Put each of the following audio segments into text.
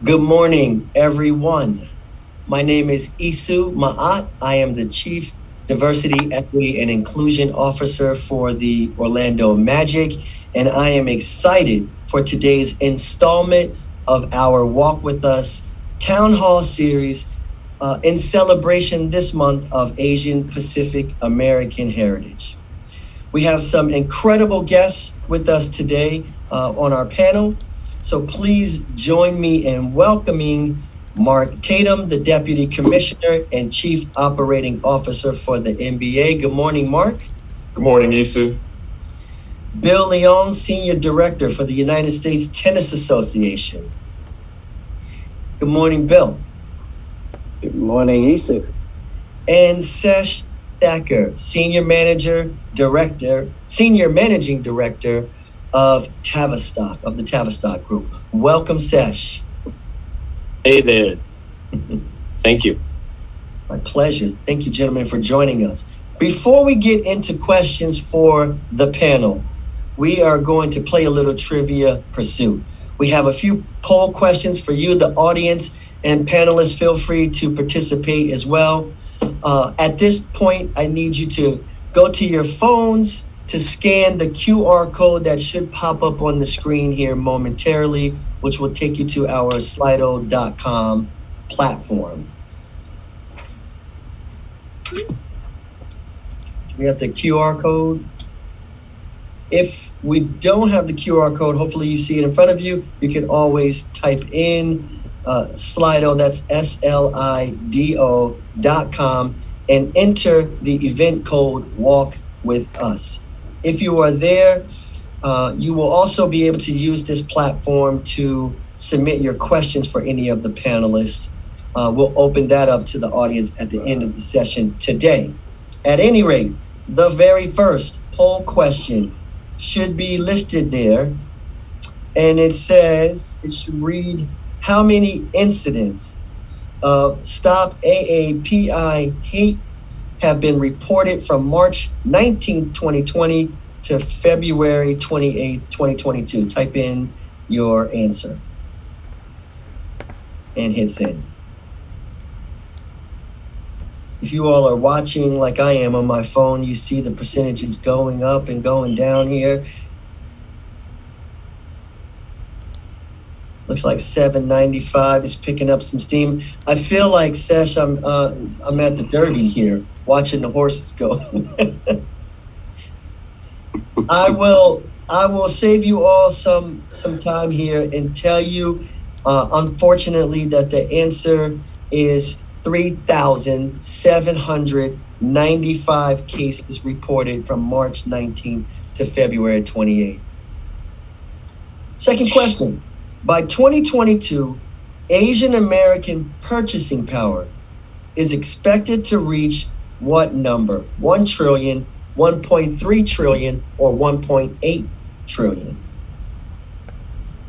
Good morning, everyone. My name is Isu Ma'at. I am the Chief Diversity, Equity, and Inclusion Officer for the Orlando Magic, and I am excited for today's installment of our Walk With Us Town Hall series in celebration this month of Asian Pacific American Heritage. We have some incredible guests with us today on our panel. So please join me in welcoming Mark Tatum, the Deputy Commissioner and Chief Operating Officer for the NBA. Good morning, Mark. Good morning, Isu. Bill Leong, Senior Director for the United States Tennis Association. Good morning, Bill. Good morning, Isu. And Sesh Thacker, Senior Managing Director of Tavistock, of the Tavistock Group. Welcome, Sesh. Hey there. Thank you. My pleasure. Thank you, gentlemen, for joining us. Before we get into questions for the panel, we are going to play a little trivia pursuit. We have a few poll questions for you, the audience, and panelists. Feel free to participate as well. At this point, I need you to go to your phones to scan the QR code that should pop up on the screen here momentarily, which will take you to our Slido.com platform. We have the QR code. If we don't have the QR code, hopefully you see it in front of you. You can always type in Slido, that's SLIDO.com, and enter the event code Walk With Us. If you are there, you will also be able to use this platform to submit your questions for any of the panelists. We'll open that up to the audience at the end of the session today. At any rate, the very first poll question should be listed there. And it says, it should read, how many incidents of Stop AAPI hate have been reported from March 19, 2020 to February 28, 2022. Type in your answer and hit send. If you all are watching like I am on my phone, you see the percentages going up and going down here. Looks like 795 is picking up some steam. I feel like, Sesh, I'm at the Derby here, watching the horses go. I will save you all some time here and tell you, unfortunately, that the answer is 3,795 cases reported from March 19th to February 28th. Second question. By 2022, Asian American purchasing power is expected to reach what number? 1 trillion, 1.3 trillion, or 1.8 trillion?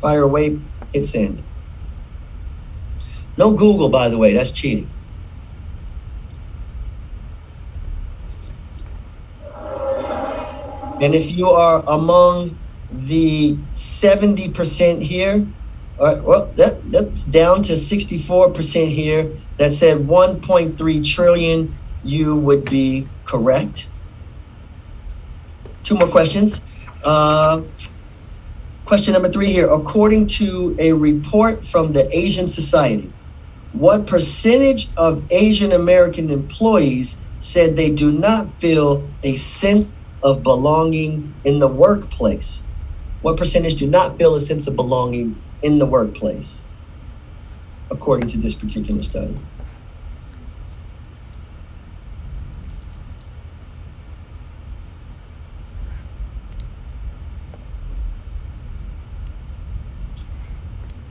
Fire away, hit send. No Google, by the way, that's cheating. And if you are among the 70% here, well, that's down to 64% here that said 1.3 trillion, you would be correct. Two more questions. Question number 3 here. According to a report from the Asian Society, what percentage of Asian American employees said they do not feel a sense of belonging in the workplace? What percentage do not feel a sense of belonging in the workplace, according to this particular study?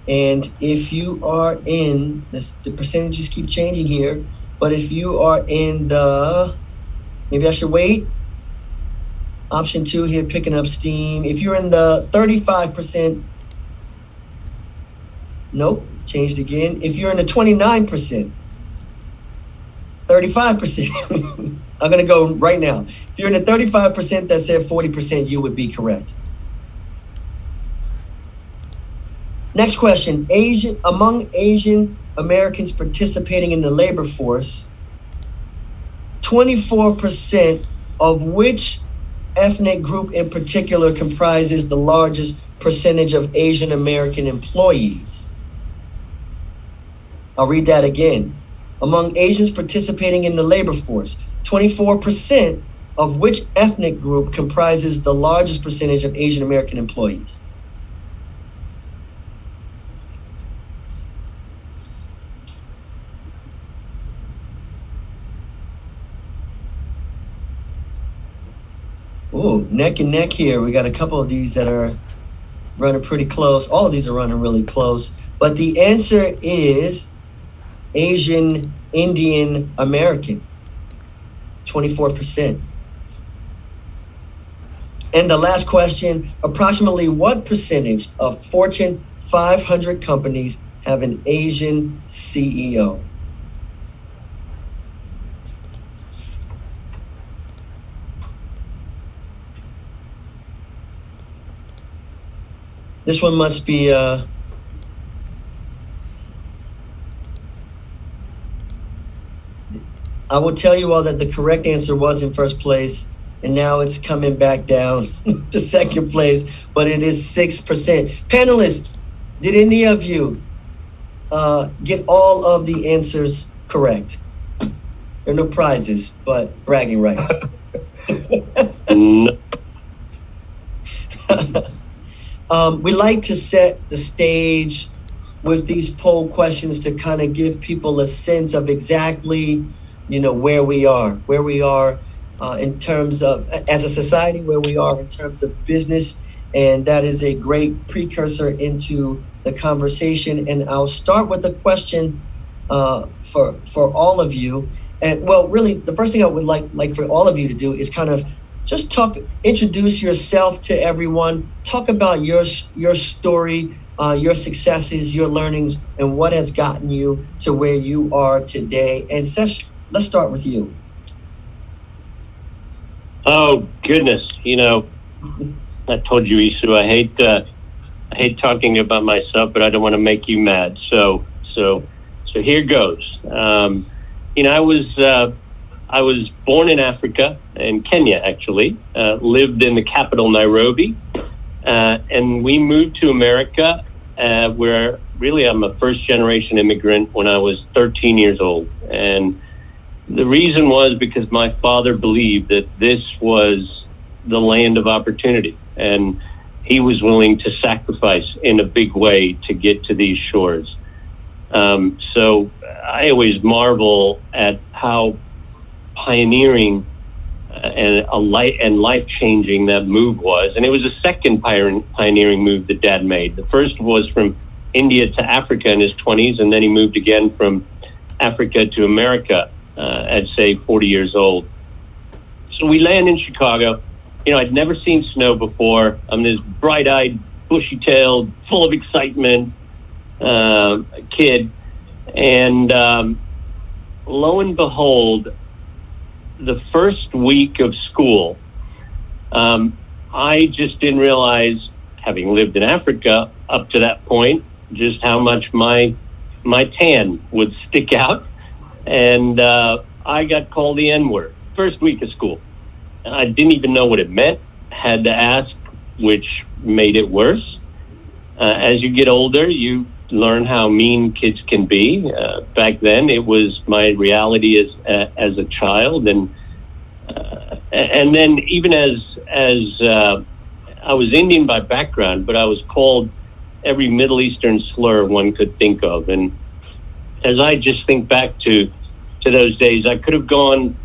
And if you are in this, the percentages keep changing here, but if you are in the, maybe I should wait. Option 2 here, picking up steam. If you're in the 35%, nope, changed again. If you're in the 29%, 35%, I'm gonna go right now. If you're in the 35% that said 40%, you would be correct. Next question. Among Asian Americans participating in the labor force, 24% of which ethnic group in particular comprises the largest percentage of Asian American employees? I'll read that again. Among Asians participating in the labor force, 24% of which ethnic group comprises the largest percentage of Asian American employees? Ooh, neck and neck here. We got a couple of these that are running pretty close. All of these are running really close. But the answer is Asian Indian American, 24%. And the last question, approximately what percentage of Fortune 500 companies have an Asian CEO? This one must be I will tell you all that the correct answer was in first place, and now it's coming back down to second place, but it is 6%. Panelists, did any of you get all of the answers correct? There are no prizes, but bragging rights. We like to set the stage with these poll questions to kind of give people a sense of exactly, where we are in terms of, as a society, where we are in terms of business. And that is a great precursor into the conversation. And I'll start with the question for all of you. And well, really, the first thing I would like for all of you to do is kind of just introduce yourself to everyone, talk about your story, your successes, your learnings, and what has gotten you to where you are today. And Sesh, let's start with you. Oh, goodness. I told you, Isu, I hate talking about myself, but I don't want to make you mad. So here goes. I was born in Africa, in Kenya, actually, lived in the capital, Nairobi, and we moved to America, where really I'm a first-generation immigrant when I was 13 years old. And the reason was because my father believed that this was the land of opportunity, and he was willing to sacrifice in a big way to get to these shores. So I always marvel at how pioneering and life-changing that move was. And it was a second pioneering move that Dad made. The first was from India to Africa in his 20s, and then he moved again from Africa to America at, say, 40 years old. So we land in Chicago. I'd never seen snow before. I'm this bright-eyed, bushy-tailed, full of excitement kid. And lo and behold, the first week of school, I just didn't realize, having lived in Africa up to that point, just how much my tan would stick out. And I got called the N-word, first week of school. I didn't even know what it meant, had to ask, which made it worse. As you get older, you learn how mean kids can be. Back then, it was my reality as a child, and then even as I was Indian by background, but I was called every Middle Eastern slur one could think of. And as I just think back to those days, I could have gone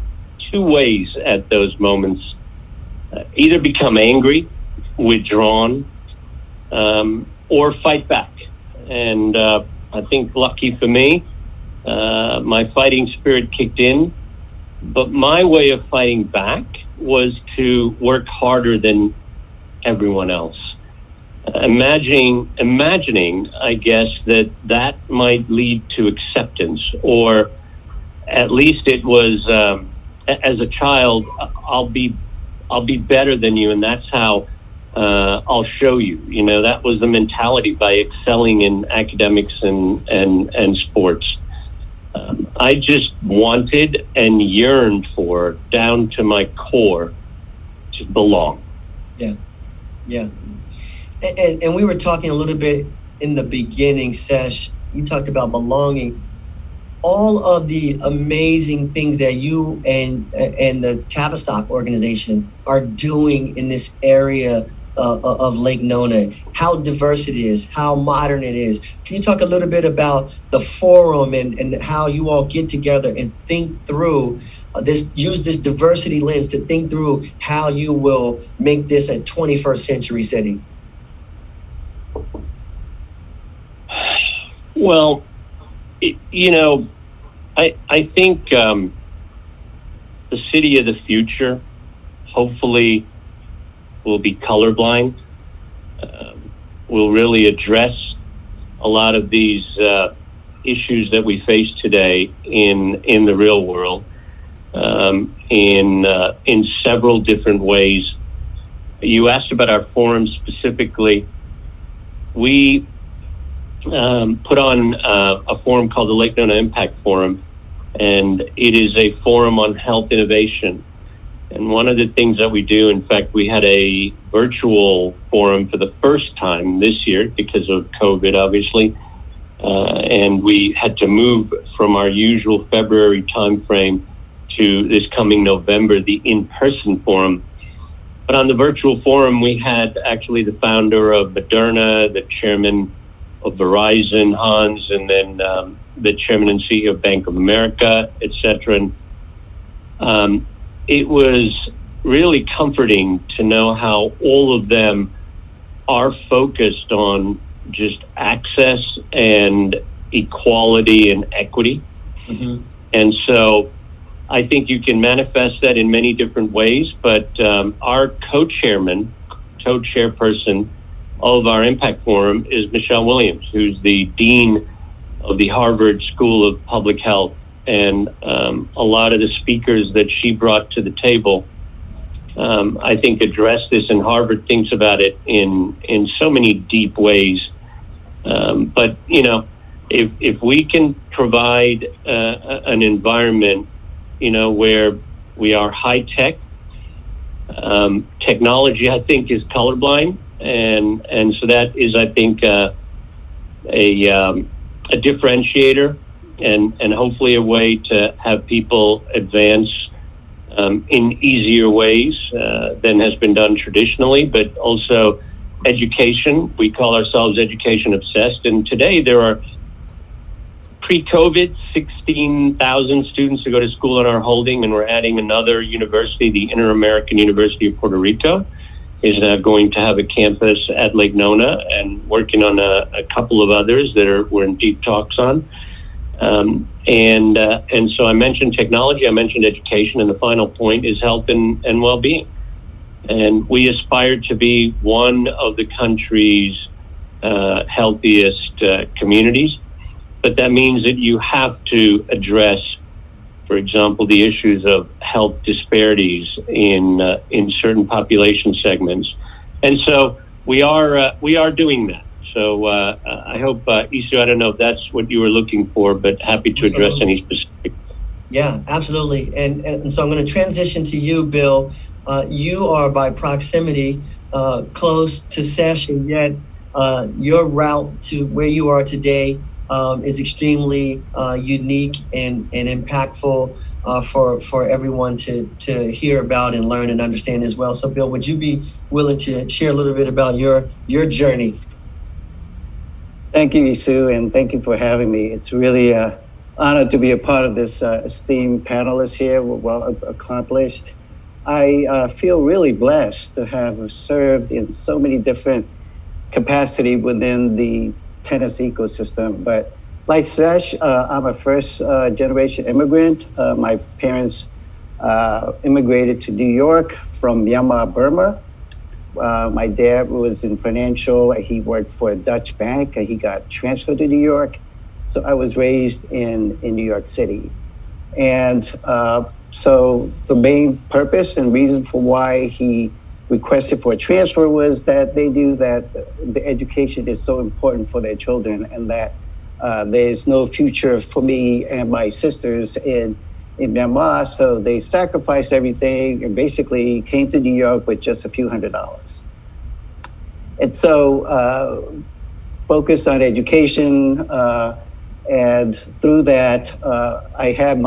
two ways at those moments: either become angry, withdrawn, or fight back. And I think, lucky for me, my fighting spirit kicked in. But my way of fighting back was to work harder than everyone else. Imagining, I guess, that might lead to acceptance, or at least it was, as a child, I'll be better than you, and that's how I'll show you. That was the mentality by excelling in academics and sports. I just wanted and yearned for, down to my core, to belong. Yeah. And we were talking a little bit in the beginning, Sesh. You talked about belonging. All of the amazing things that you and the Tavistock organization are doing in this area of Lake Nona, how diverse it is, how modern it is. Can you talk a little bit about the forum and how you all get together and think through use this diversity lens to think through how you will make this a 21st century setting? Well, I think the city of the future hopefully will be colorblind. Will really address a lot of these issues that we face today in the real world in several different ways. You asked about our forum specifically. We put on a forum called the Lake Nona Impact Forum, and it is a forum on health innovation. And one of the things that we do, in fact, we had a virtual forum for the first time this year because of COVID, obviously, and we had to move from our usual February timeframe to this coming November, the in-person forum. But on the virtual forum, we had actually the founder of Moderna, the chairman of Verizon, Hans, and then the chairman and CEO of Bank of America, et cetera. And it was really comforting to know how all of them are focused on just access and equality and equity. Mm-hmm. And so I think you can manifest that in many different ways, but our co-chairperson of our Impact Forum is Michelle Williams, who's the dean of the Harvard School of Public Health. And a lot of the speakers that she brought to the table, I think, address this, and Harvard thinks about it in so many deep ways. But, if we can provide an environment, where we are high tech, technology, I think, is colorblind. And so that is, I think, a differentiator and hopefully a way to have people advance in easier ways than has been done traditionally, but also education. We call ourselves education obsessed. And today there are, pre-COVID, 16,000 students to go to school in our holding, and we're adding another university, the Inter-American University of Puerto Rico, is going to have a campus at Lake Nona, and working on a couple of others that we're in deep talks on. And so I mentioned technology, I mentioned education, and the final point is health and well-being. And we aspire to be one of the country's healthiest communities, but that means that you have to address, for example, the issues of health disparities in certain population segments. And so we are doing that. So I hope, Isu, I don't know if that's what you were looking for, but happy to address any specific. Yeah, absolutely. And so I'm going to transition to you, Bill. You are by proximity close to Sesh, and yet your route to where you are today is extremely unique and impactful for everyone to hear about and learn and understand as well. So, Bill, would you be willing to share a little bit about your journey? Thank you, Isu, and thank you for having me. It's really an honor to be a part of this esteemed panelists here. We're well accomplished. I feel really blessed to have served in so many different capacity within the tennis ecosystem. But like Sesh, I'm a first generation immigrant. My parents immigrated to New York from Myanmar, Burma. My dad was in financial. He worked for a Dutch bank. He got transferred to New York. So I was raised in New York City. And so the main purpose and reason for why he requested for a transfer was that they knew that the education is so important for their children, and that there's no future for me and my sisters in Myanmar. So they sacrificed everything and basically came to New York with just a few $100s. And so focused on education, and through that, I had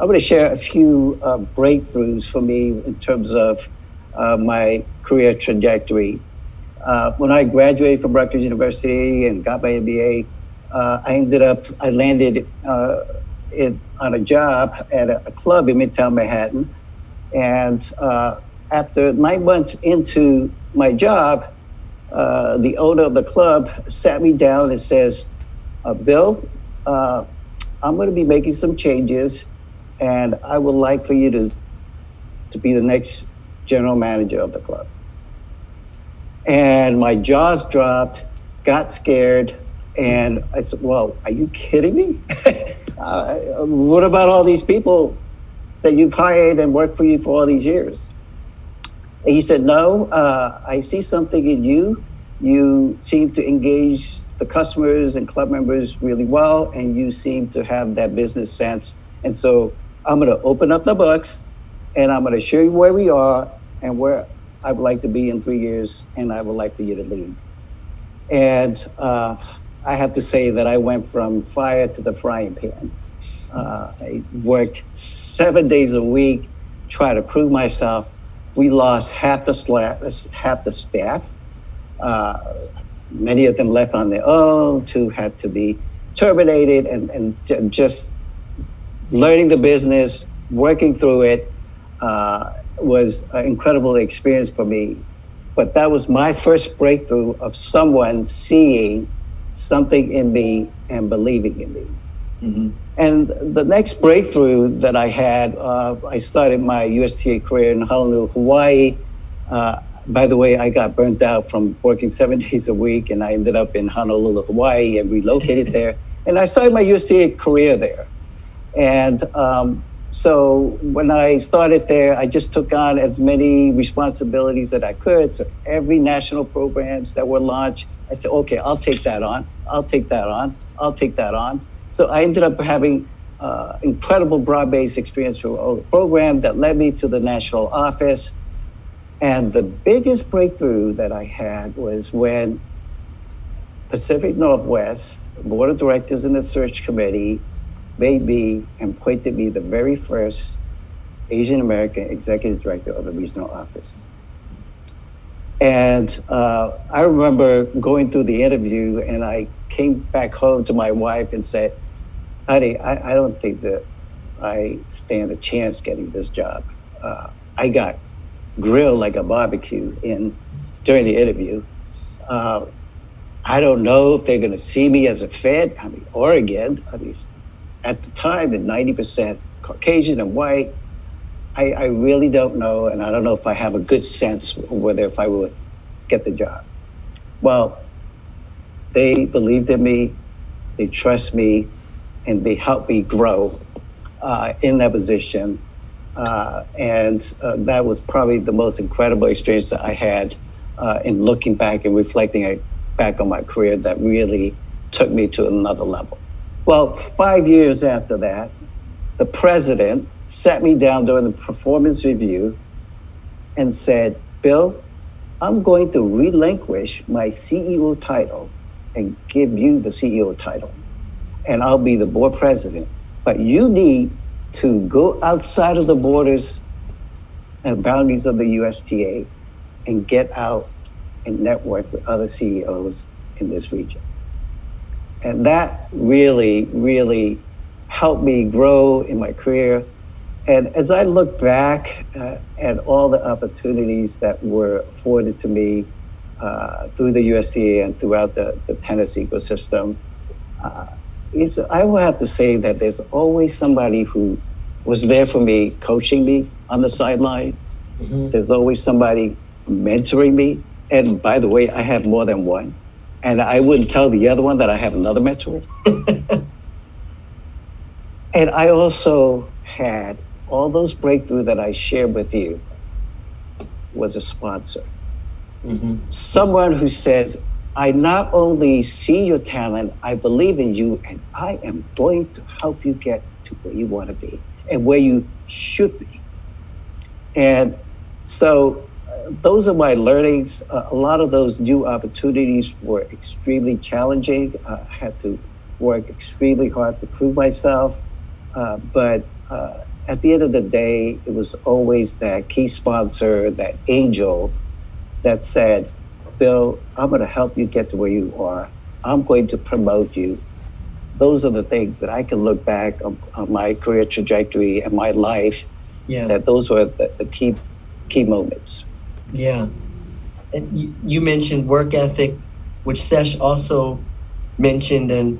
I'm going to share a few breakthroughs for me in terms of my career trajectory. When I graduated from Rutgers University and got my MBA, I landed on a job at a club in Midtown Manhattan. And after 9 months into my job, the owner of the club sat me down and says, Bill, I'm going to be making some changes, and I would like for you to be the next general manager of the club. And my jaws dropped, got scared, and I said, well, are you kidding me? What about all these people that you've hired and worked for you for all these years? And he said, no, I see something in you. You seem to engage the customers and club members really well, and you seem to have that business sense. And so I'm going to open up the books, and I'm going to show you where we are and where I would like to be in 3 years, and I would like for you to lead. And I have to say that I went from fire to the frying pan. I worked 7 days a week, try to prove myself. We lost half the staff. Many of them left on their own, two had to be terminated, and just learning the business, working through it was an incredible experience for me. But that was my first breakthrough of someone seeing something in me and believing in me. Mm-hmm. And the next breakthrough that I had, I started my USTA career in Honolulu, Hawaii. By the way, I got burnt out from working 7 days a week, and I ended up in Honolulu, Hawaii, and relocated there. And I started my USTA career there. And so when I started there, I just took on as many responsibilities that I could. So every national programs that were launched, I said, okay, I'll take that on. I'll take that on. I'll take that on. So I ended up having incredible broad-based experience through all the program that led me to the national office. And the biggest breakthrough that I had was when Pacific Northwest Board of Directors and the Search Committee made me and appointed me the very first Asian American Executive Director of the regional office. And I remember going through the interview, and I came back home to my wife and said, honey, I don't think that I stand a chance getting this job. I got grilled like a barbecue during the interview. I don't know if they're going to see me as a Fed. I mean, Oregon, at the time, the 90% Caucasian and white. I really don't know, and I don't know if I have a good sense whether if I would get the job. Well, they believed in me, they trust me, and they helped me grow in that position. And that was probably the most incredible experience that I had in looking back and reflecting back on my career that really took me to another level. Well, 5 years after that, the president sat me down during the performance review and said, Bill, I'm going to relinquish my CEO title and give you the CEO title. And I'll be the board president. But you need to go outside of the borders and boundaries of the USTA and get out and network with other CEOs in this region. And that really, really helped me grow in my career. And as I look back at all the opportunities that were afforded to me through the USTA and throughout the tennis ecosystem, I will have to say that there's always somebody who was there for me, coaching me on the sideline. Mm-hmm. There's always somebody mentoring me. And by the way, I have more than one. And I wouldn't tell the other one that I have another mentor. And I also had all those breakthroughs that I shared with you was a sponsor. Mm-hmm. Someone who says, I not only see your talent, I believe in you, and I am going to help you get to where you want to be and where you should be. And so those are my learnings. A lot of those new opportunities were extremely challenging. I had to work extremely hard to prove myself. But at the end of the day, it was always that key sponsor, that angel that said, Bill, I'm going to help you get to where you are. I'm going to promote you. Those are the things that I can look back on my career trajectory and my life, that those were the key moments. Yeah. And you mentioned work ethic, which Sesh also mentioned, and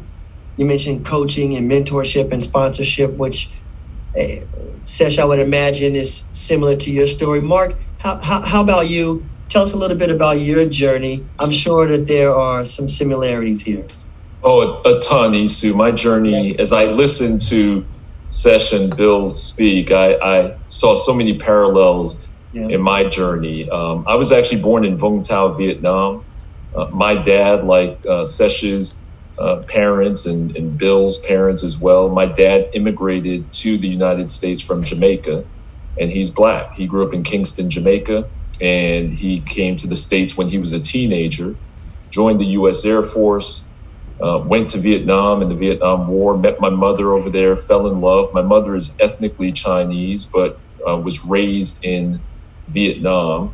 you mentioned coaching and mentorship and sponsorship, which Sesh, I would imagine, is similar to your story. Mark, how about you? Tell us a little bit about your journey. I'm sure that there are some similarities here. Oh, a ton, Isu. My journey, as I listened to Sesh and Bill speak, I saw so many parallels in my journey. I was actually born in Vung Tau, Vietnam. My dad, like Sesh's parents and Bill's parents as well, my dad immigrated to the United States from Jamaica, and he's Black. He grew up in Kingston, Jamaica, and he came to the States when he was a teenager, joined the U.S. Air Force, went to Vietnam in the Vietnam War, met my mother over there, fell in love. My mother is ethnically Chinese, but was raised in Vietnam,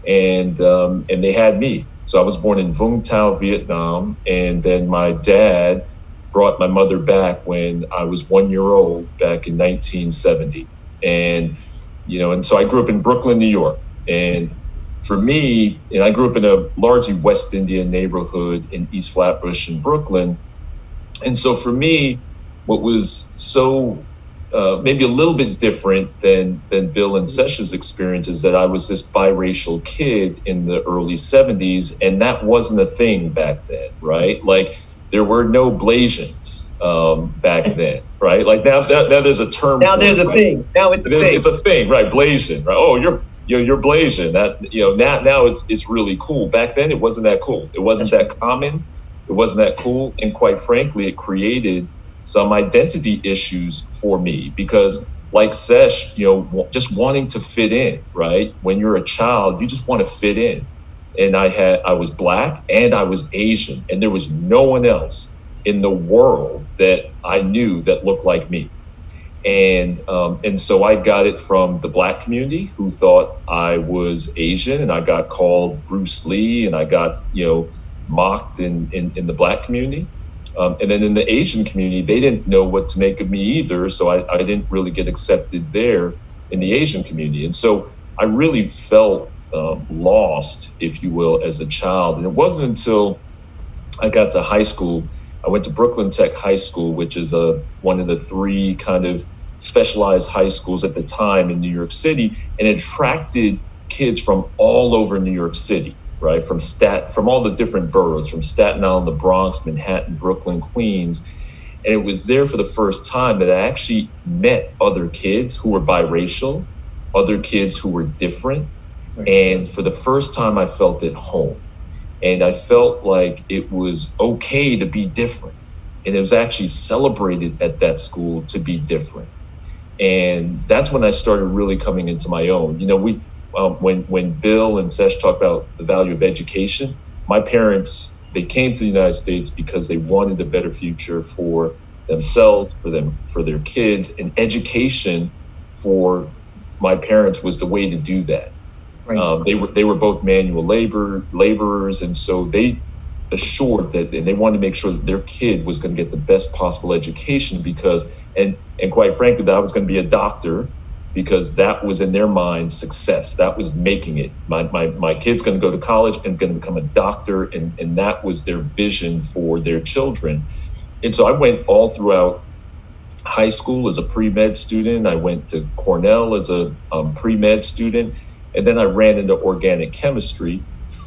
and they had me. So I was born in Vung Tau, Vietnam, and then my dad brought my mother back when I was 1 year old back in 1970. And, and so I grew up in Brooklyn, New York. And for me, and I grew up in a largely West Indian neighborhood in East Flatbush in Brooklyn. And so for me, what was so maybe a little bit different than Bill and Sesh's experience is that I was this biracial kid in the early 70s, and that wasn't a thing back then, right? Like there were no Blasians back then, right? Like now there's a term. Now there's a thing. Now it's a thing. It's a thing, right? Blasian, right? Oh, you're Blasian. That now it's really cool. Back then it wasn't that cool. It wasn't that common. It wasn't that cool, and quite frankly, it created some identity issues for me because, like Sesh, just wanting to fit in, right? When you're a child, you just want to fit in. And I was Black and I was Asian, and there was no one else in the world that I knew that looked like me. And so I got it from the Black community who thought I was Asian, and I got called Bruce Lee, and I got, mocked in the Black community. And then in the Asian community, they didn't know what to make of me either. So I didn't really get accepted there in the Asian community. And so I really felt lost, if you will, as a child. And it wasn't until I got to high school, I went to Brooklyn Tech High School, which is one of the three kind of specialized high schools at the time in New York City, and it attracted kids from all over New York City. Right, from all the different boroughs, from Staten Island, the Bronx, Manhattan, Brooklyn, Queens. And it was there for the first time that I actually met other kids who were biracial, other kids who were different. And for the first time, I felt at home. And I felt like it was okay to be different. And it was actually celebrated at that school to be different. And that's when I started really coming into my own. When Bill and Sesh talk about the value of education, my parents, they came to the United States because they wanted a better future for themselves, for their kids, and education for my parents was the way to do that. Right. They were both manual laborers, and so they assured that, and they wanted to make sure that their kid was going to get the best possible education because, and quite frankly, that I was going to be a doctor. Because that was in their mind success. That was making it. My kid's going to go to college and going to become a doctor, and that was their vision for their children. And so I went all throughout high school as a pre-med student. I went to Cornell as a pre-med student, and then I ran into organic chemistry,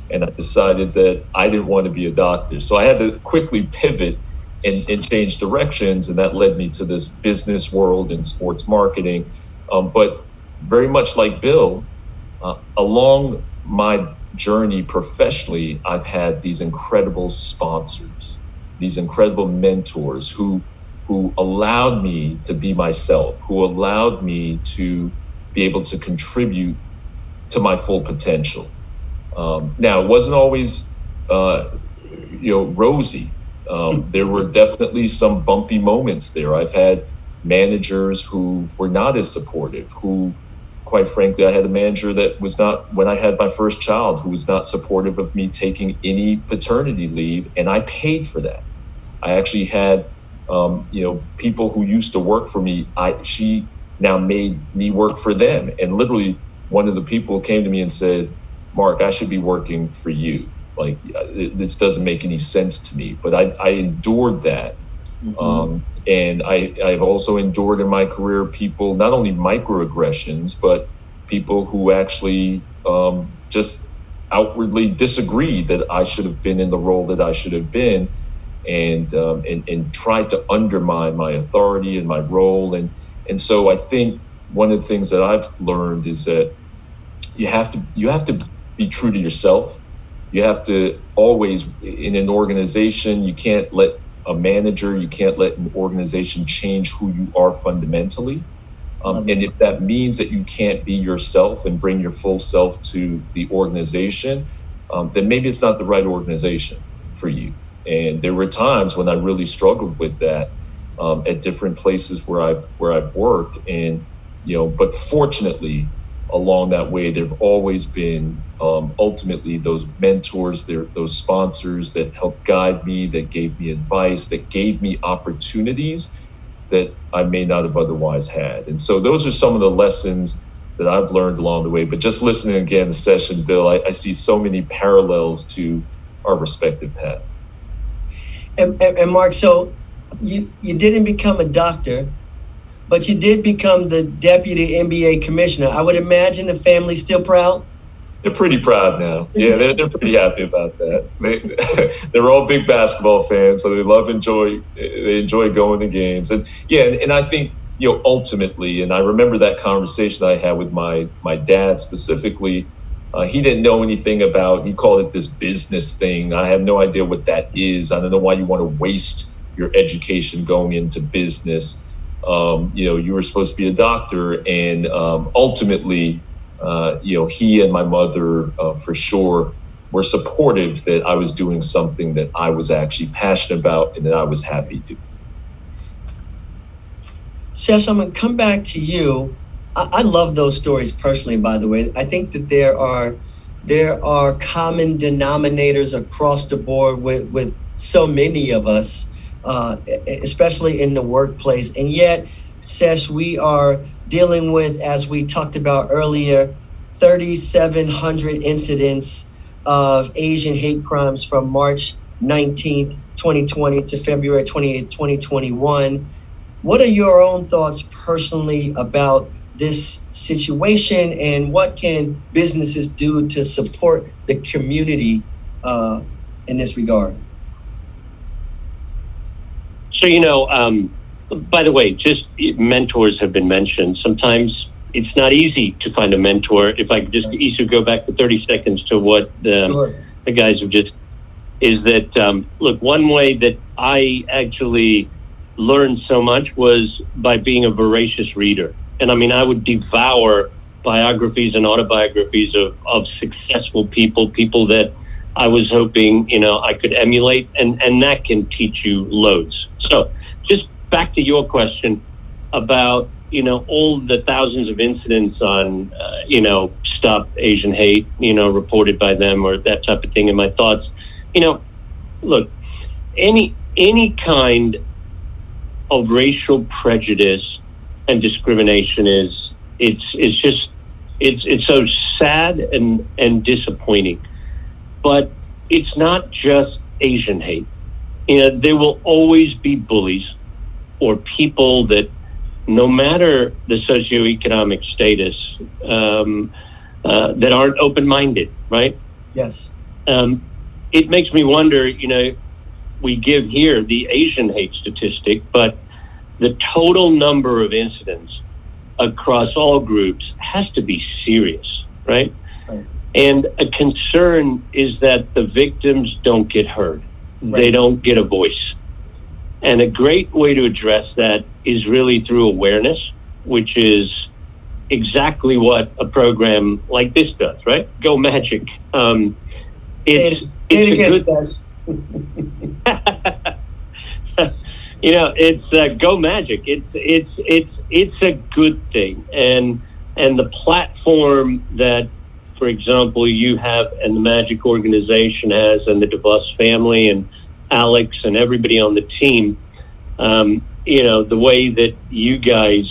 and I decided that I didn't want to be a doctor. So I had to quickly pivot and change directions, and that led me to this business world and sports marketing. But very much like Bill, Along my journey professionally, I've had these incredible sponsors, these incredible mentors who allowed me to be myself, who allowed me to be able to contribute to my full potential. Now, it wasn't always, rosy. There were definitely some bumpy moments there. I've had managers who were not as supportive, who, quite frankly, I had a manager that was not, when I had my first child, who was not supportive of me taking any paternity leave, and I paid for that. I actually had, people who used to work for me, she now made me work for them. And literally, one of the people came to me and said, Mark, I should be working for you. Like, this doesn't make any sense to me. But I endured that. Mm-hmm. And I've also endured in my career people, not only microaggressions, but people who actually just outwardly disagreed that I should have been in the role that I should have been, and tried to undermine my authority and my role. And so I think one of the things that I've learned is that you have to be true to yourself. You have to always, in an organization, you can't let a manager, you can't let an organization change who you are fundamentally. And if that means that you can't be yourself and bring your full self to the organization, then maybe it's not the right organization for you. And there were times when I really struggled with that at different places where I've worked. And, but fortunately, along that way, there have always been ultimately those mentors, those sponsors that helped guide me, that gave me advice, that gave me opportunities that I may not have otherwise had. And so those are some of the lessons that I've learned along the way. But just listening again to the session, Bill, I see so many parallels to our respective paths. And Mark, so you didn't become a doctor, but you did become the deputy NBA commissioner. I would imagine the family's still proud? They're pretty proud now. Yeah, they're pretty happy about that. They're all big basketball fans, so they enjoy going to games. And and I think, ultimately, and I remember that conversation I had with my dad specifically. He didn't know anything about, he called it this business thing. I have no idea what that is. I don't know why you want to waste your education going into business. You were supposed to be a doctor, and ultimately, he and my mother, for sure, were supportive that I was doing something that I was actually passionate about and that I was happy to. Seth, I'm going to come back to you. I love those stories personally, by the way. I think that there are common denominators across the board with so many of us, especially in the workplace. And yet, Sesh, we are dealing with, as we talked about earlier, 3,700 incidents of Asian hate crimes from March 19th, 2020 to February 28th, 2021. What are your own thoughts personally about this situation, and what can businesses do to support the community in this regard? So, by the way, just mentors have been mentioned. Sometimes it's not easy to find a mentor. If I could just go back to 30 seconds to what the guys have just, is that, look, one way that I actually learned so much was by being a voracious reader. And I mean, I would devour biographies and autobiographies of successful people that I was hoping, I could emulate, and that can teach you loads. So just back to your question about, all the thousands of incidents on, Stop Asian Hate, reported by them or that type of thing. And my thoughts, look, any kind of racial prejudice and discrimination it's so sad and disappointing. But it's not just Asian hate. There will always be bullies or people that, no matter the socioeconomic status, that aren't open-minded, right? Yes. It makes me wonder, we give here the Asian hate statistic, but the total number of incidents across all groups has to be serious, right? Right. And a concern is that the victims don't get heard. They Right. don't get a voice. And a great way to address that is really through awareness, which is exactly what a program like this does, right? Go Magic. It's Say it a again, good. Stash. It's Go Magic. It's a good thing, and the platform that, for example, you have and the Magic organization has, and the DeVos family and Alex and everybody on the team. The way that you guys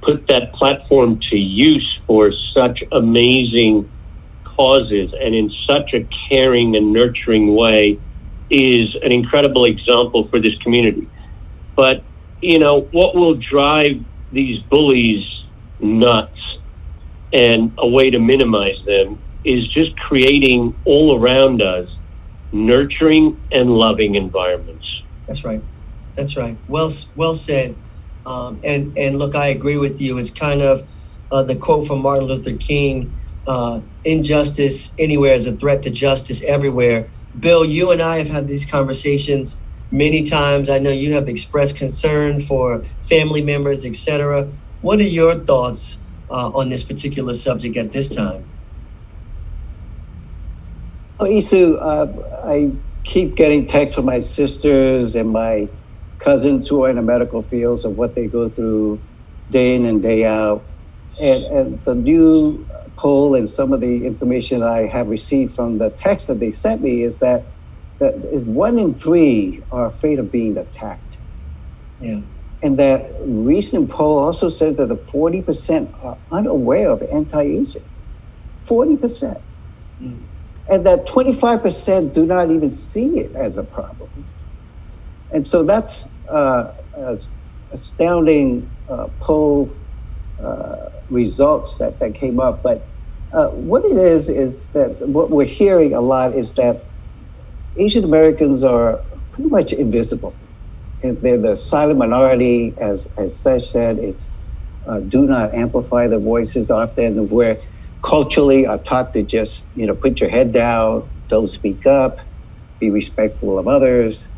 put that platform to use for such amazing causes and in such a caring and nurturing way is an incredible example for this community. But, what will drive these bullies nuts and a way to minimize them is just creating all around us nurturing and loving environments. That's right. That's right. Well said. And look, I agree with you. It's kind of the quote from Martin Luther King, injustice anywhere is a threat to justice everywhere. Bill, you and I have had these conversations many times. I know you have expressed concern for family members, etc. What are your thoughts on this particular subject at this time? Oh, Isu, I keep getting texts from my sisters and my cousins who are in the medical fields of what they go through day in and day out. And the new poll and some of the information I have received from the text that they sent me is that 1 in 3 are afraid of being attacked. Yeah. And that recent poll also said that the 40% are unaware of anti-aging. 40%. Mm. And that 25% do not even see it as a problem. And so that's astounding poll results that came up. But what it is that what we're hearing a lot is that Asian Americans are pretty much invisible. And they're the silent minority, as Sesh said. It's do not amplify their voices often. We're culturally are taught to just, put your head down, don't speak up, be respectful of others.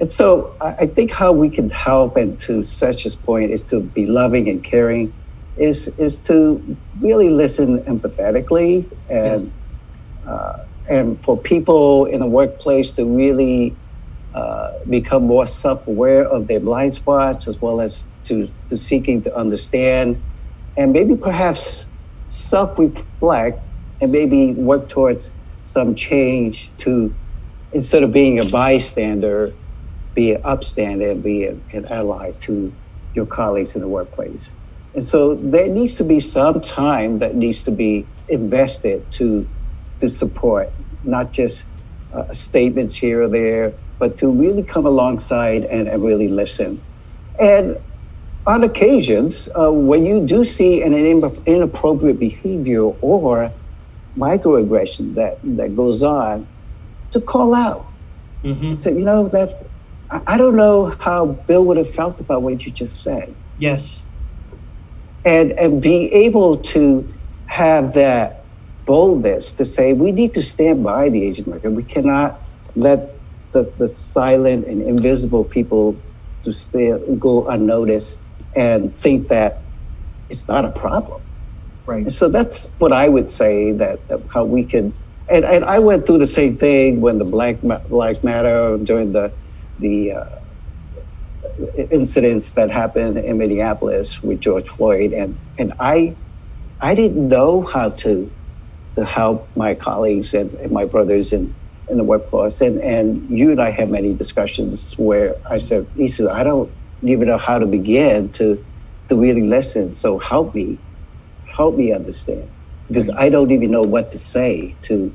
And so I think how we can help, and to Sesh's point, is to be loving and caring, is to really listen empathetically, and for people in the workplace to really become more self-aware of their blind spots, as well as to seeking to understand, and maybe perhaps self-reflect and maybe work towards some change to, instead of being a bystander, be an upstander and be an ally to your colleagues in the workplace. And so there needs to be some time that needs to be invested to support, not just statements here or there, but to really come alongside and really listen. And on occasions, when you do see an inappropriate behavior or microaggression that goes on, to call out. Mm-hmm. So, that I don't know how Bill would have felt about what you just said. Yes. And be able to have that boldness to say, we need to stand by the Asian American. We cannot let the silent and invisible people to go unnoticed and think that it's not a problem. Right. And so that's what I would say, that how we can, and I went through the same thing when the Black Lives Matter, during the incidents that happened in Minneapolis with George Floyd, and I didn't know how to help my colleagues and my brothers in the workforce, and you and I had many discussions where I said, Lisa, I don't even know how to begin to really listen. So help me understand, because I don't even know what to say to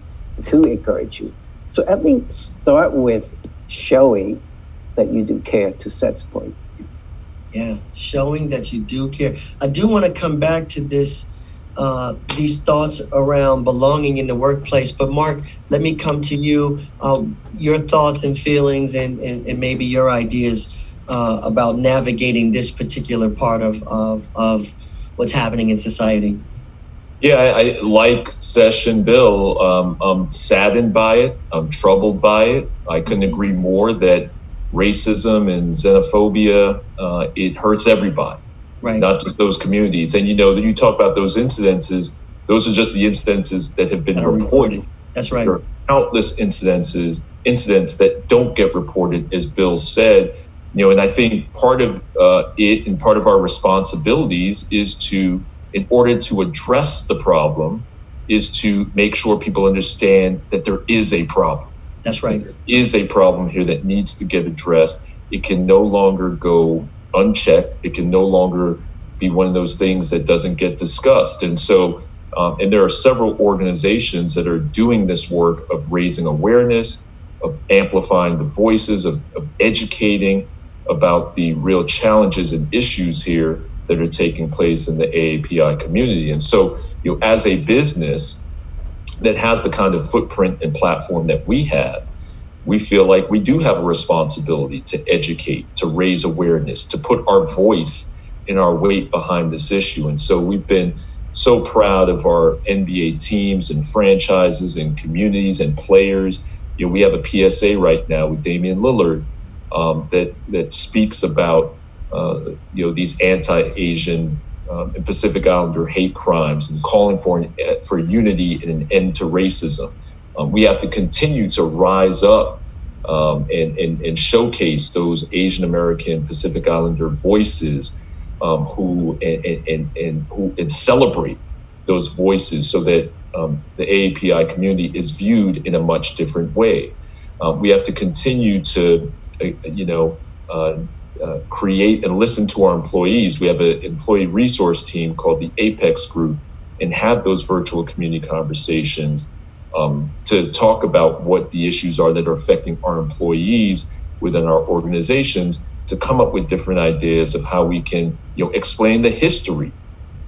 encourage you. So at least start with showing that you do care, to Seth's point. Yeah, showing that you do care. I do want to come back to this, these thoughts around belonging in the workplace. But Mark, let me come to you. Your thoughts and feelings and maybe your ideas about navigating this particular part of what's happening in society. Yeah, I like Session Bill. I'm saddened by it. I'm troubled by it. I couldn't agree more that racism and xenophobia, it hurts everybody, Right. not just those communities. And you talk about those incidences, those are just the incidences that have been reported. That's right. There are countless incidents that don't get reported, as Bill said. And I think part of it and part of our responsibilities is to, in order to address the problem, is to make sure people understand that there is a problem. That's right. There is a problem here that needs to get addressed. It can no longer go unchecked. It can no longer be one of those things that doesn't get discussed. And so, and there are several organizations that are doing this work of raising awareness, of amplifying the voices, of educating about the real challenges and issues here that are taking place in the AAPI community. And so, as a business that has the kind of footprint and platform that we have, we feel like we do have a responsibility to educate, to raise awareness, to put our voice and our weight behind this issue. And so we've been so proud of our NBA teams and franchises and communities and players. We have a PSA right now with Damian Lillard that speaks about these anti-Asian and Pacific Islander hate crimes and calling for unity and an end to racism. We have to continue to rise up and showcase those Asian American Pacific Islander voices who celebrate those voices so that the AAPI community is viewed in a much different way. We have to continue to create and listen to our employees. We have an employee resource team called the Apex Group, and have those virtual community conversations to talk about what the issues are that are affecting our employees within our organizations, to come up with different ideas of how we can explain the history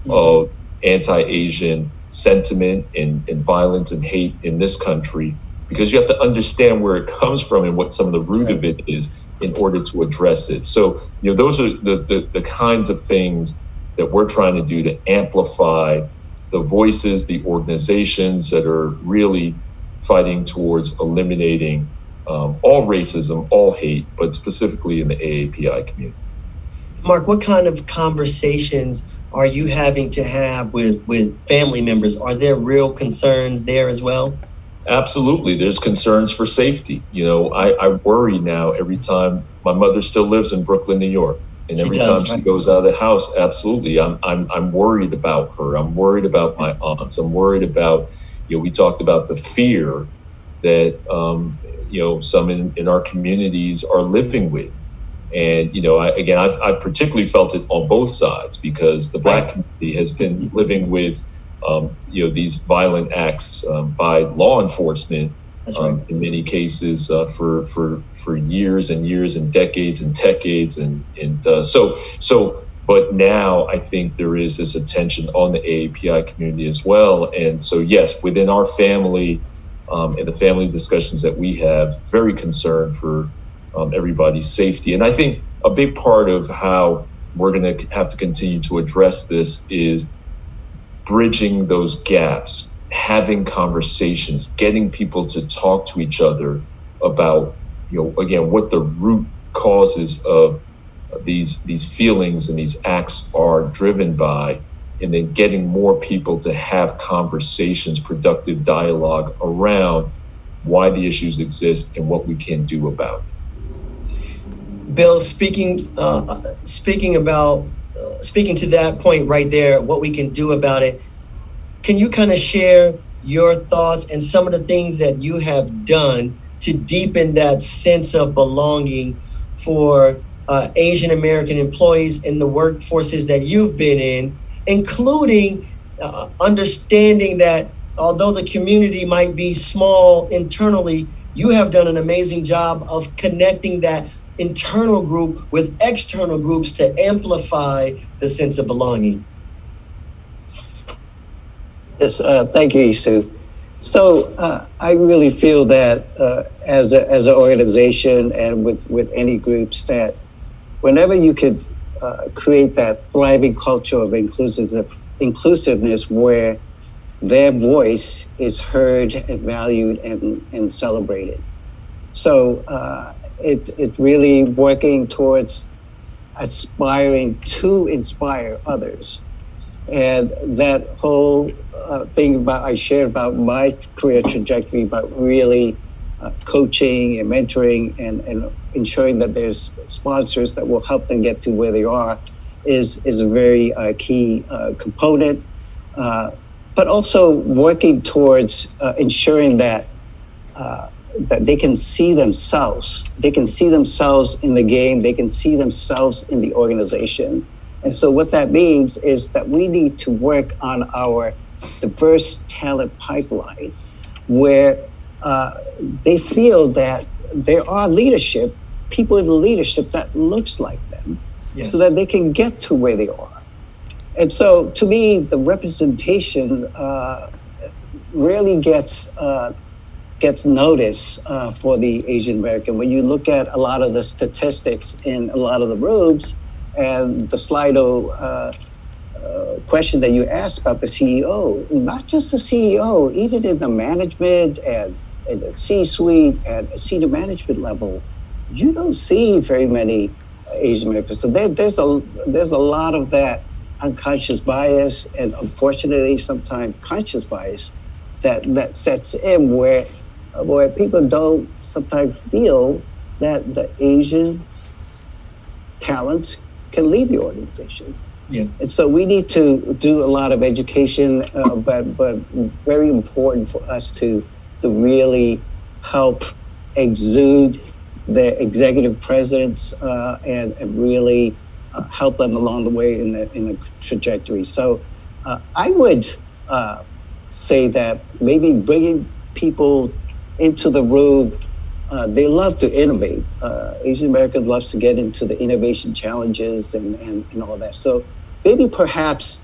of anti-Asian sentiment and violence and hate in this country, because you have to understand where it comes from and what some of the root of it is in order to address it. So, those are the kinds of things that we're trying to do to amplify the voices, the organizations that are really fighting towards eliminating all racism, all hate, but specifically in the AAPI community. Mark, what kind of conversations are you having to have with family members? Are there real concerns there as well? Absolutely. There's concerns for safety. I worry now every time. My mother still lives in Brooklyn, New York. And every time she goes out of the house, absolutely, I'm worried about her. I'm worried about my aunts. I'm worried about, we talked about the fear that, some in our communities are living with. And, I've particularly felt it on both sides, because the Black community has been living with, these violent acts by law enforcement in many cases for years and years and decades, but now I think there is this attention on the AAPI community as well. And so, yes, within our family and the family discussions that we have, very concerned for everybody's safety. And I think a big part of how we're going to have to continue to address this is bridging those gaps, having conversations, getting people to talk to each other about, again, what the root causes of these feelings and these acts are driven by, and then getting more people to have conversations, productive dialogue around why the issues exist and what we can do about it. Bill, speaking to that point right there, what we can do about it, can you kind of share your thoughts and some of the things that you have done to deepen that sense of belonging for Asian American employees in the workforces that you've been in, including understanding that although the community might be small internally, you have done an amazing job of connecting that internal group with external groups to amplify the sense of belonging? Yes, thank you, Isu. So I really feel that as an organization and with any groups, that whenever you could create that thriving culture of inclusiveness where their voice is heard and valued and celebrated. So it's really working towards aspiring to inspire others. And that whole thing I shared about my career trajectory, about really coaching and mentoring and ensuring that there's sponsors that will help them get to where they are is a very key component. But also working towards ensuring that that they can see themselves. They can see themselves in the game. They can see themselves in the organization. And so what that means is that we need to work on our diverse talent pipeline where they feel that there are people in leadership that looks like them, yes, so that they can get to where they are. And so to me, the representation really gets notice for the Asian American. When you look at a lot of the statistics in a lot of the rooms and the Slido question that you asked about the CEO, not just the CEO, even in the management and in the C-suite and senior management level, you don't see very many Asian Americans. So there's a lot of that unconscious bias and unfortunately sometimes conscious bias that sets in where people don't sometimes feel that the Asian talent can lead the organization. Yeah. And so we need to do a lot of education, but very important for us to really help exude the executive presidents and really help them along the way in the trajectory. So I would say that maybe bringing people into the room, they love to innovate. Asian American loves to get into the innovation challenges and all that. So maybe perhaps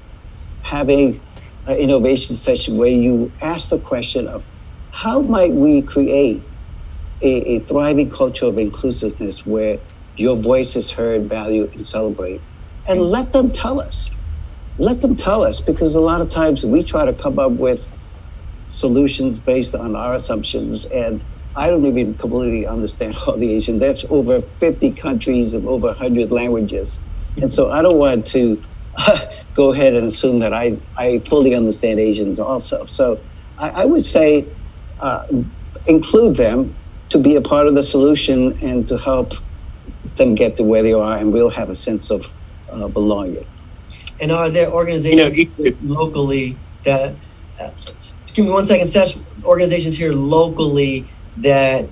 having an innovation session where you ask the question of how might we create a thriving culture of inclusiveness where your voice is heard, valued, and celebrated. And let them tell us. Let them tell us, because a lot of times we try to come up with solutions based on our assumptions, and I don't even completely understand all the Asian. That's over 50 countries and over 100 languages. And so I don't want to go ahead and assume that I fully understand Asians also. So I would say include them to be a part of the solution and to help them get to where they are, and we'll have a sense of belonging. And are there organizations locally that, just give me 1 second, Seth, organizations here locally that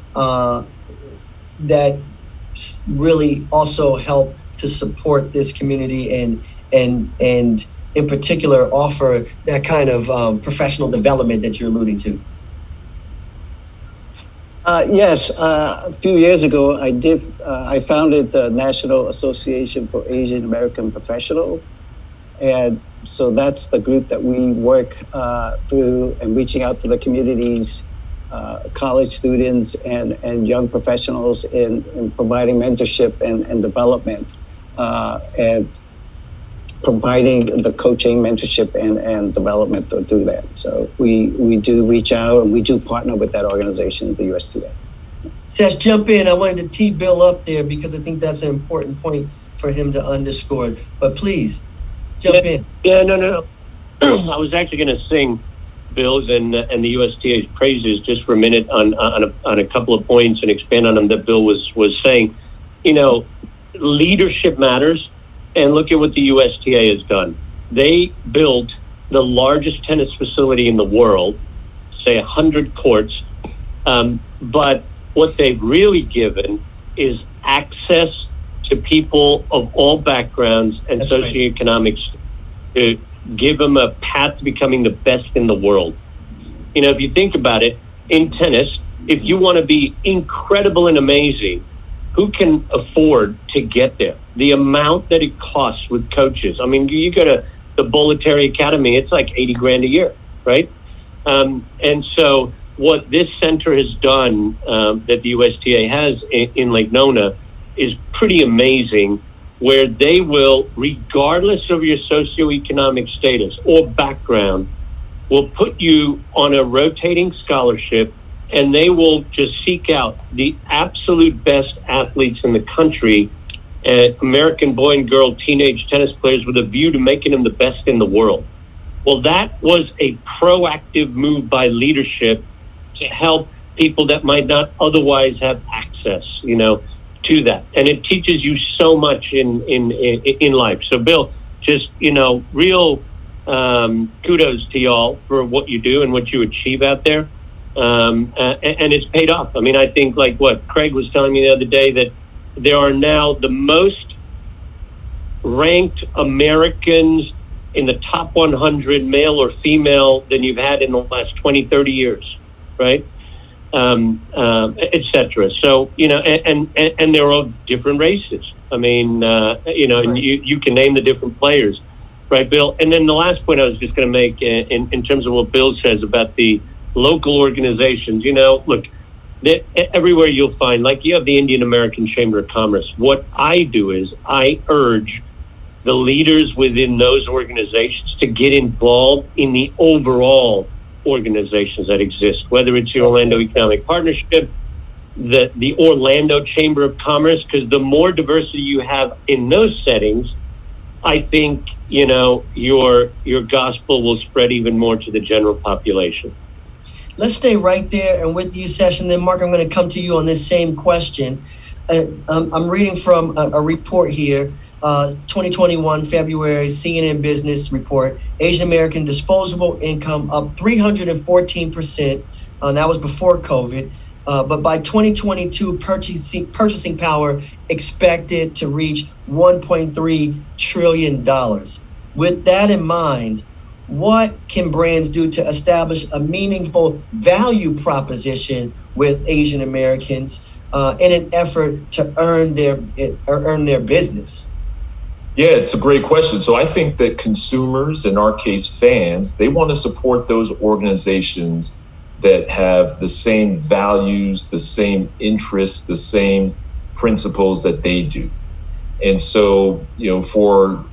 that really also help to support this community and in particular offer that kind of professional development that you're alluding to? Yes, a few years ago, I founded the National Association for Asian American Professionals. And so that's the group that we work through and reaching out to the communities, college students and young professionals in providing mentorship and development and providing the coaching, mentorship, and development to do that. So we do reach out and we do partner with that organization, the USTA. Sash, jump in. I wanted to tee Bill up there because I think that's an important point for him to underscore. But please, jump in. Yeah, no. I was actually going to sing Bill's and the USTA's praises just for a minute on a couple of points and expand on them that Bill was saying. You know, leadership matters. And look at what the USTA has done. They built the largest tennis facility in the world, say 100 courts. But what they've really given is access to people of all backgrounds and socioeconomic to give them a path to becoming the best in the world. You know, if you think about it, in tennis, if you want to be incredible and amazing, who can afford to get there? The amount that it costs with coaches. I mean, you go to the Bollettieri Academy, it's like $80,000 a year, right? And so what this center has done, that the USTA has in Lake Nona, is pretty amazing, where they will, regardless of your socioeconomic status or background, will put you on a rotating scholarship, and they will just seek out the absolute best athletes in the country, American boy and girl teenage tennis players, with a view to making them the best in the world. Well, that was a proactive move by leadership to help people that might not otherwise have access, to that. And it teaches you so much in life. So, Bill, just, real kudos to y'all for what you do and what you achieve out there. And it's paid off. I mean, I think like what Craig was telling me the other day, that there are now the most ranked Americans in the top 100, male or female, than you've had in the last 20, 30 years, right? Et cetera. So, and they're of different races. I mean, and you can name the different players, right, Bill? And then the last point I was just going to make in terms of what Bill says about the local organizations, look, everywhere you'll find, like you have the Indian American Chamber of Commerce. What I do is I urge the leaders within those organizations to get involved in the overall organizations that exist, whether it's the Orlando Economic Partnership, the Orlando Chamber of Commerce, because the more diversity you have in those settings, I think, your gospel will spread even more to the general population. Let's stay right there and with you, Session. Then, Mark, I'm going to come to you on this same question. I'm reading from a report here, 2021 February CNN Business Report. Asian American disposable income up 314%. That was before COVID. But by 2022, purchasing power expected to reach $1.3 trillion. With that in mind, what can brands do to establish a meaningful value proposition with Asian Americans in an effort to earn their business? Yeah, it's a great question. So I think that consumers, in our case fans, they want to support those organizations that have the same values, the same interests, the same principles that they do. And so, for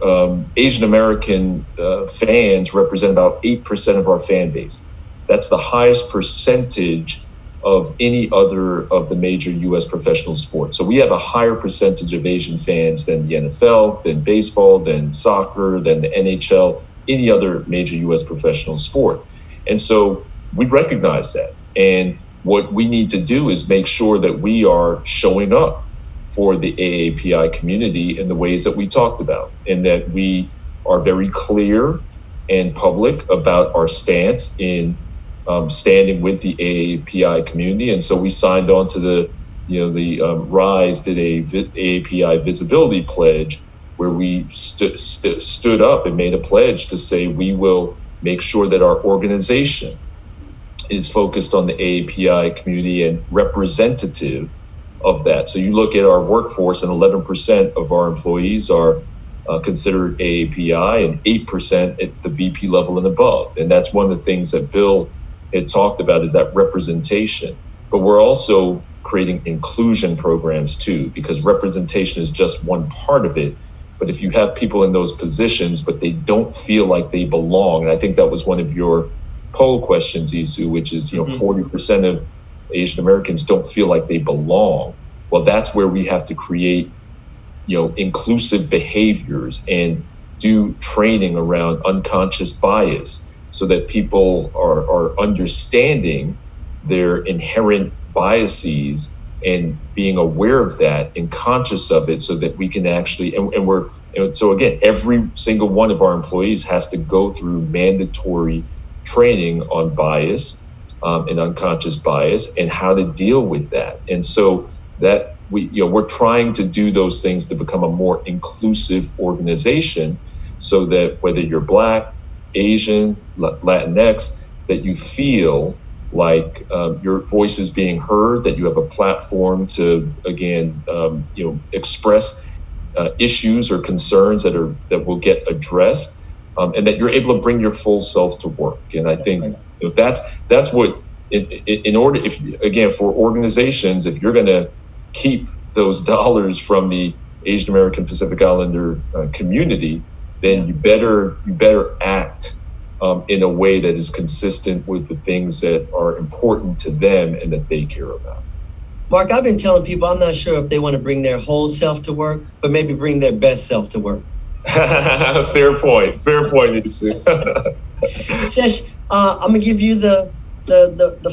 Asian American fans represent about 8% of our fan base. That's the highest percentage of any other of the major U.S. professional sports. So we have a higher percentage of Asian fans than the NFL, than baseball, than soccer, than the NHL, any other major U.S. professional sport. And so we recognize that. And what we need to do is make sure that we are showing up for the AAPI community in the ways that we talked about, and that we are very clear and public about our stance in standing with the AAPI community. And so we signed on to the RISE did a AAPI visibility pledge, where we stood up and made a pledge to say we will make sure that our organization is focused on the AAPI community and representative of that. So you look at our workforce, and 11% of our employees are considered AAPI, and 8% at the VP level and above. And that's one of the things that Bill had talked about, is that representation. But we're also creating inclusion programs too, because representation is just one part of it. But if you have people in those positions, but they don't feel like they belong, and I think that was one of your poll questions, Isu, which is, 40% of Asian Americans don't feel like they belong. Well, that's where we have to create, inclusive behaviors and do training around unconscious bias, so that people are understanding their inherent biases and being aware of that and conscious of it, so that we can actually, so again, every single one of our employees has to go through mandatory training on bias and unconscious bias, and how to deal with that. And so that we're trying to do those things to become a more inclusive organization, so that whether you're Black, Asian, Latinx, that you feel like your voice is being heard, that you have a platform to, again, express issues or concerns that will get addressed, and that you're able to bring your full self to work. And I think that's what, in order, if again, for organizations, if you're going to keep those dollars from the Asian American Pacific Islander community, then you better act in a way that is consistent with the things that are important to them and that they care about. Mark, I've been telling people I'm not sure if they want to bring their whole self to work, but maybe bring their best self to work. Fair point, Isu. Sesh, I'm gonna give you the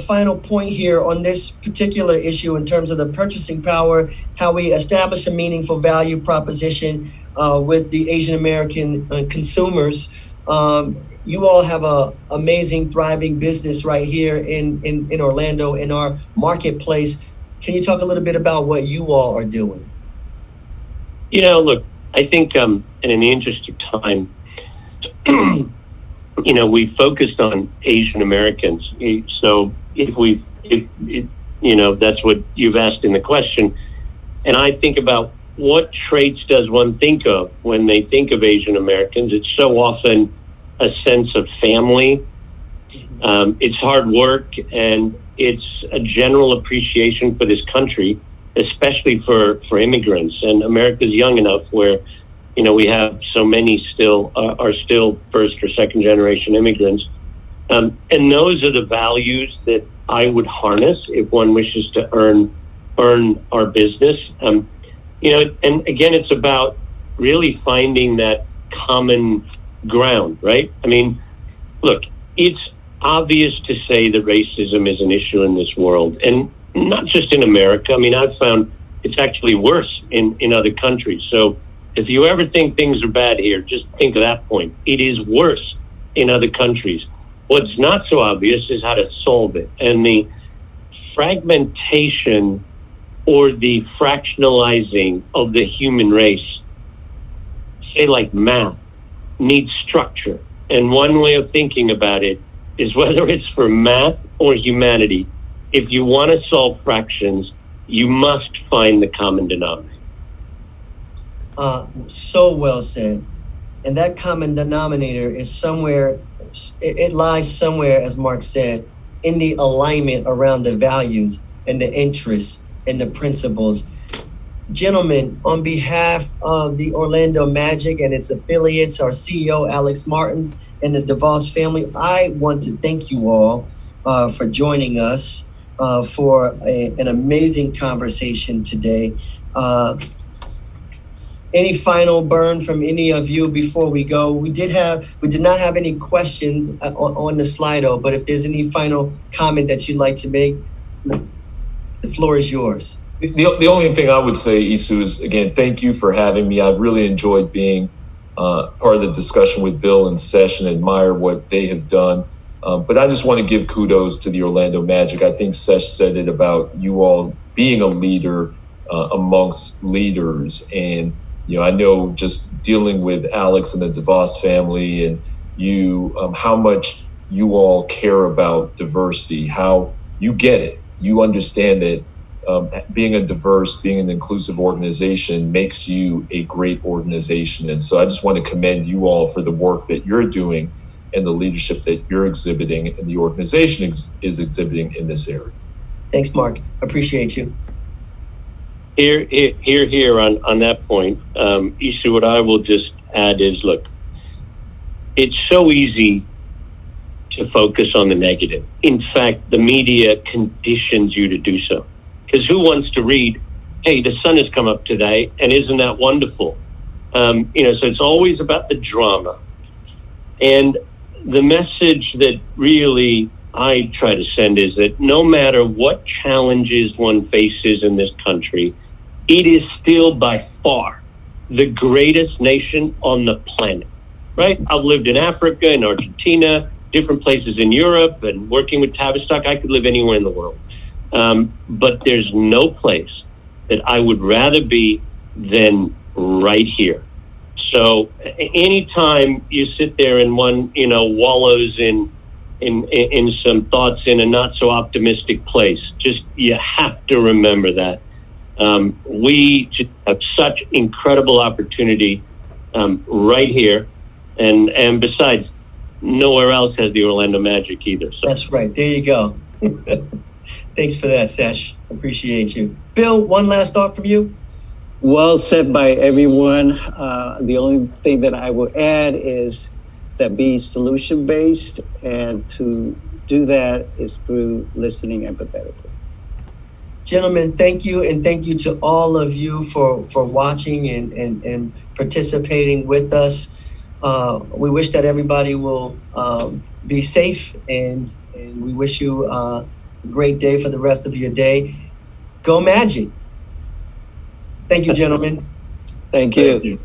final point here on this particular issue in terms of the purchasing power, how we establish a meaningful value proposition with the Asian American consumers. You all have a amazing, thriving business right here in Orlando in our marketplace. Can you talk a little bit about what you all are doing? Look, I think, and in the interest of time, we focused on Asian Americans. So if that's what you've asked in the question. And I think about what traits does one think of when they think of Asian Americans? It's so often a sense of family. It's hard work, and it's a general appreciation for this country, especially for immigrants. And America's young enough where, we have so many still are still first or second generation immigrants. And those are the values that I would harness if one wishes to earn our business. And again, it's about really finding that common ground, right? I mean, look, it's obvious to say that racism is an issue in this world, and not just in America. I mean, I've found it's actually worse in other countries. So if you ever think things are bad here, just think of that point. It is worse in other countries. What's not so obvious is how to solve it. And the fragmentation or the fractionalizing of the human race, say like math, needs structure. And one way of thinking about it is whether it's for math or humanity, if you want to solve fractions, you must find the common denominator. So well said. And that common denominator is somewhere, it lies somewhere, as Mark said, in the alignment around the values and the interests and the principles. Gentlemen, on behalf of the Orlando Magic and its affiliates, our CEO, Alex Martins, and the DeVos family, I want to thank you all for joining us for an amazing conversation today. Any final burn from any of you before we go? We did not have any questions on the Slido, but if there's any final comment that you'd like to make, the floor is yours. The only thing I would say, Isu, is, again, thank you for having me. I've really enjoyed being part of the discussion with Bill and Sesh and admire what they have done. But I just want to give kudos to the Orlando Magic. I think Sesh said it about you all being a leader amongst leaders. And, I know just dealing with Alex and the DeVos family and you, how much you all care about diversity, how you get it. You understand that being an inclusive organization makes you a great organization. And so I just want to commend you all for the work that you're doing and the leadership that you're exhibiting and the organization is exhibiting in this area. Thanks, Mark. Appreciate you. Here on that point, Isu, what I will just add is, look, it's so easy to focus on the negative. In fact, the media conditions you to do so. Because who wants to read, hey, the sun has come up today, and isn't that wonderful? So it's always about the drama. And the message that really I try to send is that no matter what challenges one faces in this country, it is still by far the greatest nation on the planet, right? I've lived in Africa, in Argentina, different places in Europe, and working with Tavistock. I could live anywhere in the world. But there's no place that I would rather be than right here. So anytime you sit there and one, wallows in some thoughts in a not so optimistic place, just, you have to remember that. We just have such incredible opportunity right here. And besides, nowhere else has the Orlando Magic either. So. That's right. There you go. Thanks for that, Sesh. Appreciate you. Bill, one last thought from you? Well said by everyone. The only thing that I will add is that be solution-based, and to do that is through listening empathetically. Gentlemen, thank you, and thank you to all of you for watching and participating with us. We wish that everybody will be safe, and we wish you a great day for the rest of your day. Go Magic. Thank you, gentlemen. Thank you. Thank you.